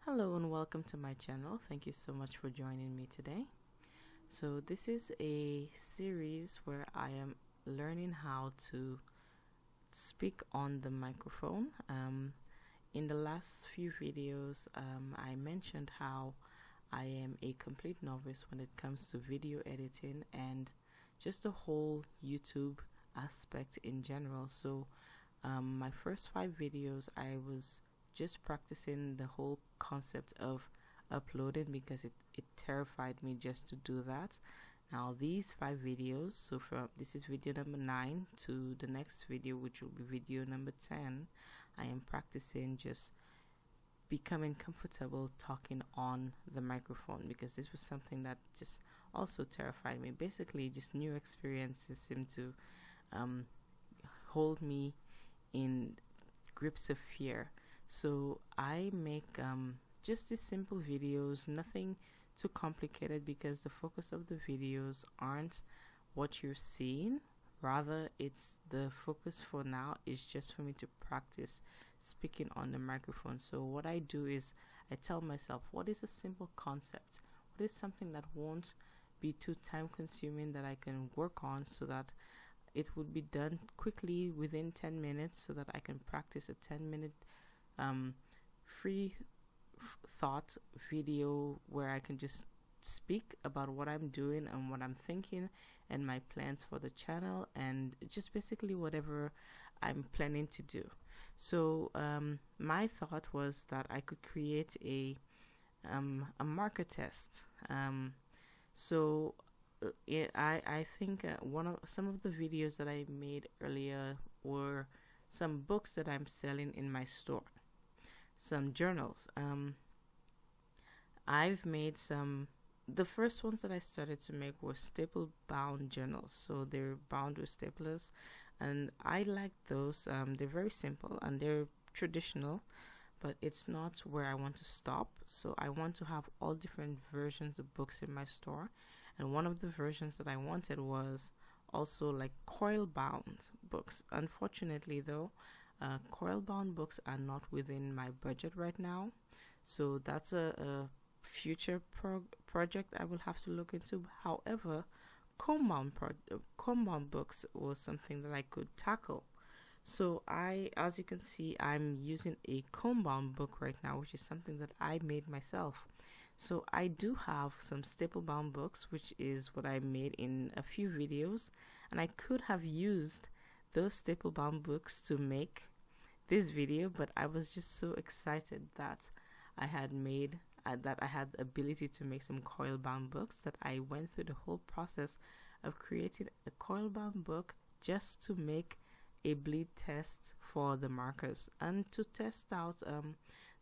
Hello and welcome to my channel. Thank you so much for joining me today. So this is a series where I am learning how to speak on the microphone. In the last few videos, I mentioned how I am a complete novice when it comes to video editing and just the whole YouTube aspect in general. So my first 5 videos, I was just practicing the whole concept of uploading because it terrified me just to do that. Now these 5 videos, so from this is video number 9 to the next video, which will be video number 10, I am practicing just becoming comfortable talking on the microphone, because this was something that just also terrified me. Basically, just new experiences seem to hold me in grips of fear. So I make just these simple videos, nothing too complicated, because the focus of the videos aren't what you're seeing. Rather, it's the focus for now is just for me to practice speaking on the microphone. So what I do is I tell myself, what is a simple concept? What is something that won't be too time consuming that I can work on so that it would be done quickly within 10 minutes so that I can practice a 10-minute free thought video where I can just speak about what I'm doing and what I'm thinking and my plans for the channel and just basically whatever I'm planning to do. So my thought was that I could create a marker test. I think some of the videos that I made earlier were some books that I'm selling in my store, some journals. I've made some. The first ones that I started to make were staple bound journals, so they're bound with staplers, and I like those. They're very simple and they're traditional, but it's not where I want to stop. So I want to have all different versions of books in my store, and one of the versions that I wanted was also like coil bound books. Unfortunately though, coil bound books are not within my budget right now, so that's a future project I will have to look into. However, comb bound books was something that I could tackle. So as you can see, I'm using a comb bound book right now, which is something that I made myself. So I do have some staple bound books, which is what I made in a few videos, and I could have used those staple bound books to make this video, but I was just so excited that I had the ability to make some coil bound books that I went through the whole process of creating a coil bound book just to make a bleed test for the markers and to test out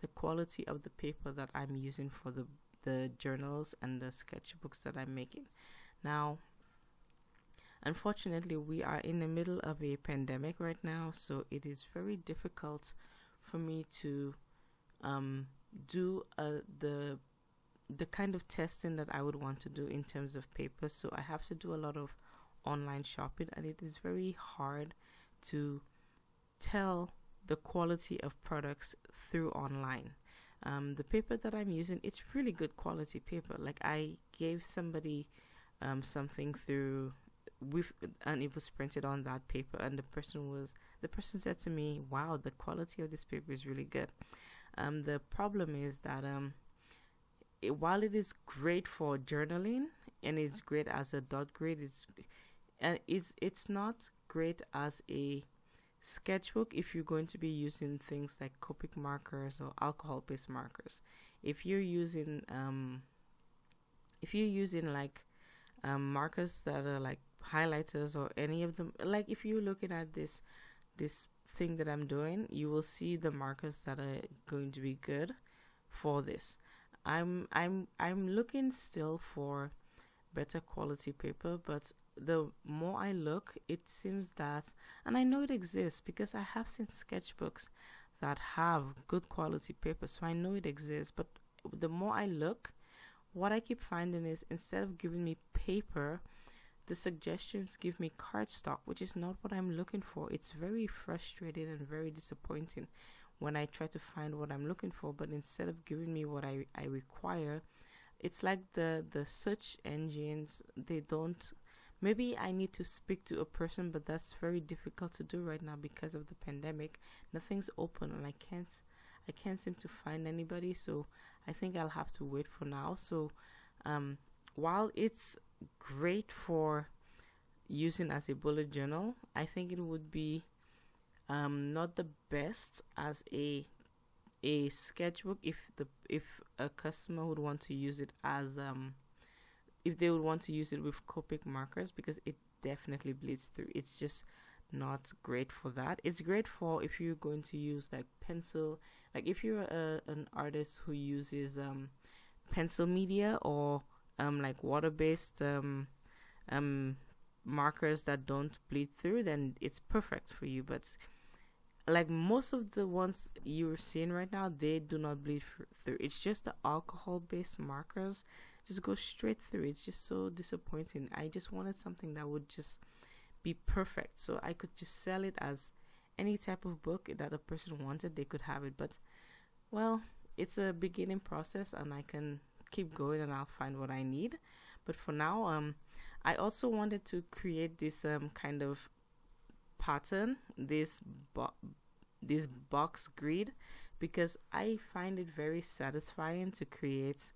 the quality of the paper that I'm using for the journals and the sketchbooks that I'm making. Now, unfortunately, we are in the middle of a pandemic right now, so it is very difficult for me to do the kind of testing that I would want to do in terms of paper. So I have to do a lot of online shopping, and it is very hard to tell the quality of products through online. The paper that I'm using, it's really good quality paper. Like I gave somebody something through and it was printed on that paper, and the person said to me, wow, the quality of this paper is really good. The problem is that while it is great for journaling and it's great as a dot grade, it's not great as a sketchbook if you're going to be using things like Copic markers or alcohol-based markers. If you're using like markers that are like highlighters or any of them, like if you're looking at this thing that I'm doing, you will see the markers that are going to be good for this. I'm looking still for better quality paper, but the more I look, it seems that, and I know it exists because I have seen sketchbooks that have good quality paper, so I know it exists. But the more I look, what I keep finding is instead of giving me paper, the suggestions give me cardstock, which is not what I'm looking for. It's very frustrating and very disappointing when I try to find what I'm looking for, but instead of giving me what I require, it's like the search engines, they don't, maybe I need to speak to a person, but that's very difficult to do right now because of the pandemic. Nothing's open and I can't seem to find anybody, so I think I'll have to wait for now. So while it's great for using as a bullet journal, I think it would be not the best as a sketchbook if a customer would want to use it as if they would want to use it with Copic markers, because it definitely bleeds through. It's just not great for that. It's great for if you're going to use like pencil, like if you're an artist who uses pencil media or like water-based markers that don't bleed through, then it's perfect for you. But like most of the ones you're seeing right now, they do not bleed through. It's just the alcohol-based markers just go straight through. It's just so disappointing. I just wanted something that would just be perfect, so I could just sell it as any type of book that a person wanted, they could have it. But well, it's a beginning process and I can keep going and I'll find what I need. But for now, I also wanted to create this kind of pattern, this box grid, because I find it very satisfying to create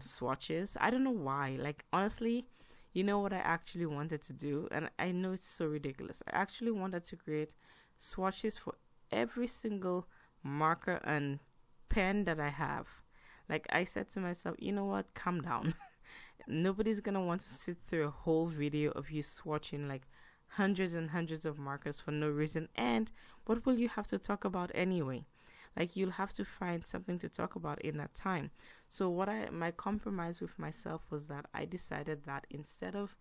swatches. I don't know why. Like honestly, you know what I actually wanted to do, and I know it's so ridiculous. I actually wanted to create swatches for every single marker and pen that I have. Like I said to myself, you know what, calm down. Nobody's gonna want to sit through a whole video of you swatching like hundreds and hundreds of markers for no reason. And what will you have to talk about anyway? Like you'll have to find something to talk about in that time. So my compromise with myself was that I decided that instead of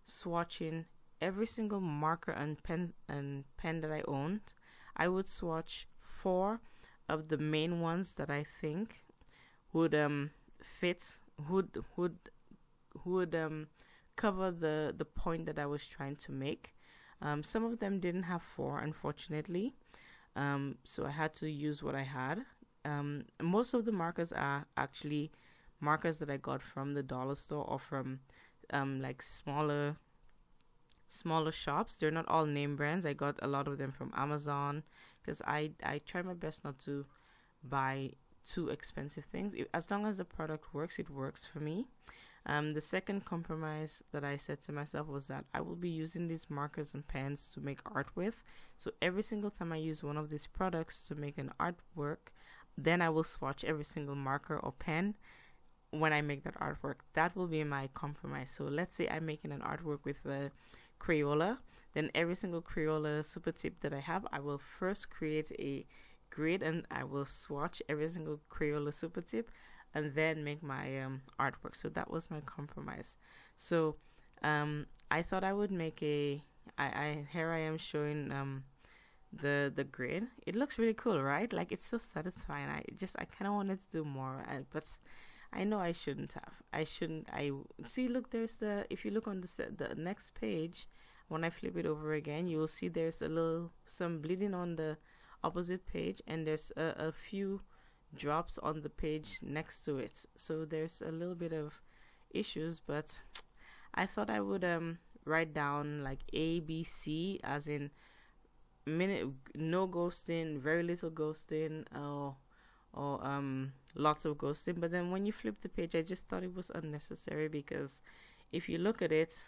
swatching every single marker and pen that I owned, I would swatch 4 of the main ones that I think would fit, would cover the point that I was trying to make. Some of them didn't have 4, unfortunately. So I had to use what I had. Most of the markers are actually markers that I got from the dollar store or from like smaller shops. They're not all name brands. I got a lot of them from Amazon because I try my best not to buy too expensive things. As long as the product works, it works for me. The second compromise that I said to myself was that I will be using these markers and pens to make art with. So every single time I use one of these products to make an artwork, then I will swatch every single marker or pen when I make that artwork. That will be my compromise. So let's say I'm making an artwork with the Crayola, then every single Crayola super tip that I have, I will first create a grid and I will swatch every single Crayola super tip and then make my artwork. So that was my compromise. So I thought I would make here I am showing the grid. It looks really cool, right? Like it's so satisfying. I kind of wanted to do more, but I know I shouldn't have. I see, look, there's if you look on the next page, when I flip it over again, you will see there's some bleeding on the opposite page, and there's a few drops on the page next to it. So there's a little bit of issues, but I thought I would write down like A, B, C, as in no ghosting, very little ghosting, or lots of ghosting. But then when you flip the page, I just thought it was unnecessary, because if you look at it,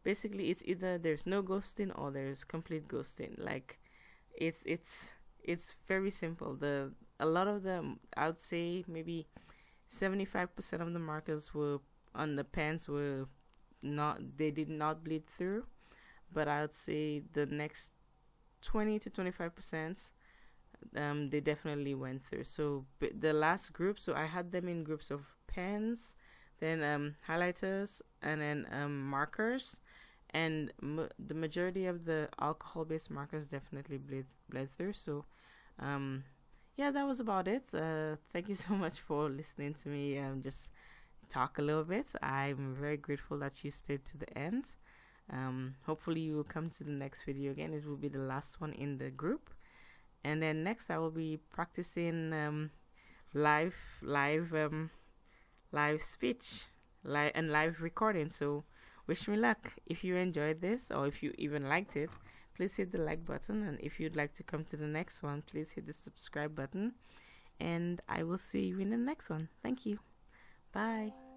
basically it's either there's no ghosting or there's complete ghosting. Like it's very simple. A lot of them, I would say maybe 75% of the markers were on the pens were not, they did not bleed through, but I would say the next 20 to 25% they definitely went through. So the last group, so I had them in groups of pens, then highlighters, and then markers, and the majority of the alcohol-based markers definitely bled through. So yeah, that was about it. Thank you so much for listening to me just talk a little bit. I'm very grateful that you stayed to the end. Hopefully you will come to the next video again. It will be the last one in the group. And then next I will be practicing live speech, and live recording. So wish me luck. If you enjoyed this, or if you even liked it, please hit the like button. And if you'd like to come to the next one, please hit the subscribe button. And I will see you in the next one. Thank you. Bye.